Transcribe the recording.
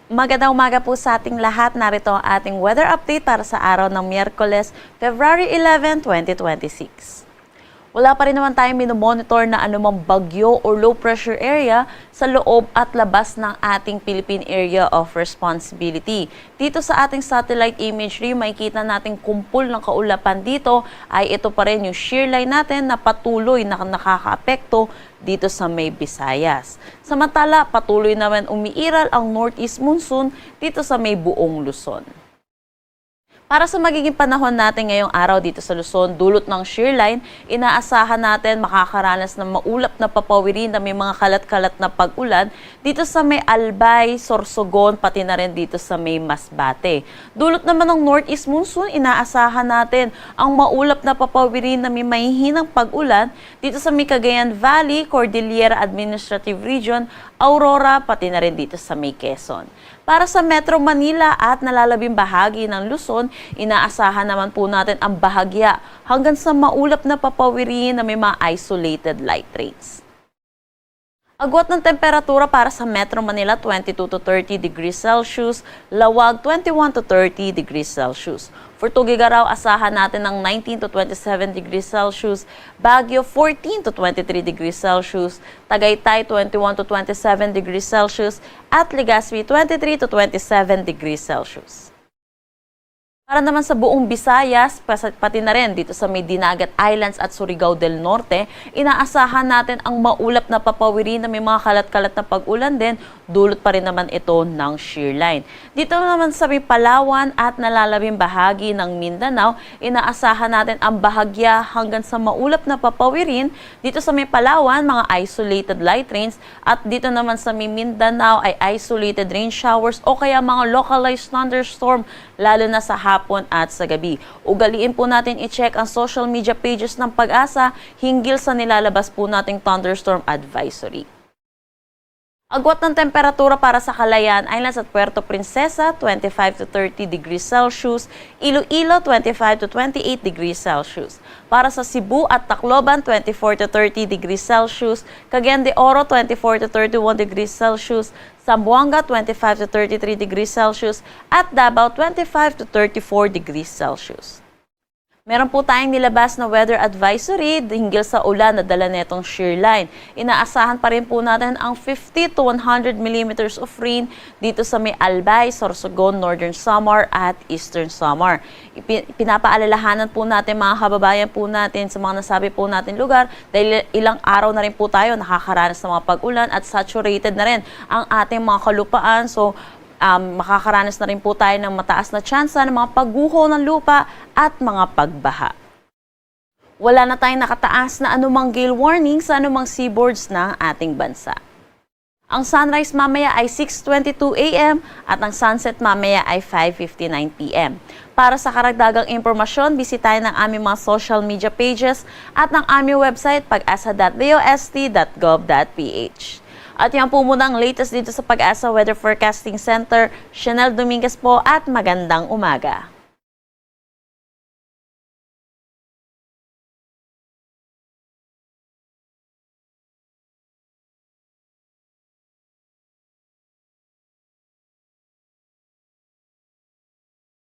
Magandang umaga po sa ating lahat. Narito ang ating weather update para sa araw ng Miyerkules, February 11, 2026. Wala pa rin naman tayong minomonitor na anumang bagyo or low pressure area sa loob at labas ng ating Philippine Area of Responsibility. Dito sa ating satellite imagery, makikita natin kumpul ng kaulapan dito ay ito pa rin yung shear line natin na patuloy na nakakaapekto dito sa may Visayas. Samantala, patuloy naman umiiral ang northeast monsoon dito sa may buong Luzon. Para sa magiging panahon natin ngayong araw dito sa Luzon, dulot ng shear line, inaasahan natin makakaranas ng maulap na papawirin na may mga kalat-kalat na pag-ulan dito sa may Albay, Sorsogon, pati na rin dito sa may Masbate. Dulot naman ng northeast monsoon, inaasahan natin ang maulap na papawirin na may mahihinang pag-ulan dito sa may Cagayan Valley, Cordillera Administrative Region, Aurora, pati na rin dito sa may Quezon. Para sa Metro Manila at nalalabing bahagi ng Luzon, inaasahan naman po natin ang bahagya hanggang sa maulap na papawirin na may mga isolated light rains. Agwat ng temperatura para sa Metro Manila, 22 to 30 degrees Celsius, Lawag, 21 to 30 degrees Celsius. For Tugigaraw, asahan natin ng 19 to 27 degrees Celsius, Baguio, 14 to 23 degrees Celsius, Tagaytay, 21 to 27 degrees Celsius, at Legazpi, 23 to 27 degrees Celsius. Para naman sa buong Visayas, pati na rin dito sa may Dinagat Islands at Surigao del Norte, inaasahan natin ang maulap na papawirin na may mga kalat-kalat na pag-ulan din, dulot pa rin naman ito ng shear line. Dito naman sa may Palawan at nalalabing bahagi ng Mindanao, inaasahan natin ang bahagya hanggang sa maulap na papawirin. Dito sa may Palawan, mga isolated light rains, at dito naman sa may Mindanao ay isolated rain showers o kaya mga localized thunderstorm, lalo na sa hapon at sa gabi. Ugaliin po natin i-check ang social media pages ng Pag-asa hinggil sa nilalabas po nating thunderstorm advisory. Agwat ng temperatura para sa Calayan Islands at Puerto Princesa, 25 to 30 degrees Celsius, Iloilo, 25 to 28 degrees Celsius. Para sa Cebu at Tacloban, 24 to 30 degrees Celsius, Cagayan de Oro, 24 to 31 degrees Celsius, Zamboanga, 25 to 33 degrees Celsius, at Davao, 25 to 34 degrees Celsius. Meron po tayong nilabas na weather advisory hinggil sa ulan na dala netong shear line. Inaasahan pa rin po natin ang 50 to 100 millimeters of rain dito sa may Albay, Sorsogon, Northern Samar at Eastern Samar. Pinapaalalahanan po natin mga kababayan po natin sa mga nasabi po natin lugar dahil ilang araw na rin po tayo nakakaranas ng mga pag-ulan at saturated na rin ang ating mga kalupaan. So, makakaranas na rin po tayo ng mataas na tsansa ng mga pagguho ng lupa at mga pagbaha. Wala na tayong nakataas na anumang gale warning sa anumang seaboards ng ating bansa. Ang sunrise mamaya ay 6:22 a.m. at ang sunset mamaya ay 5:59 p.m. Para sa karagdagang impormasyon, bisitahin ang aming mga social media pages at ng aming website pag-asa.dost.gov.ph. At yan po muna ang latest dito sa Pag-asa Weather Forecasting Center. Chanel Dominguez po at magandang umaga.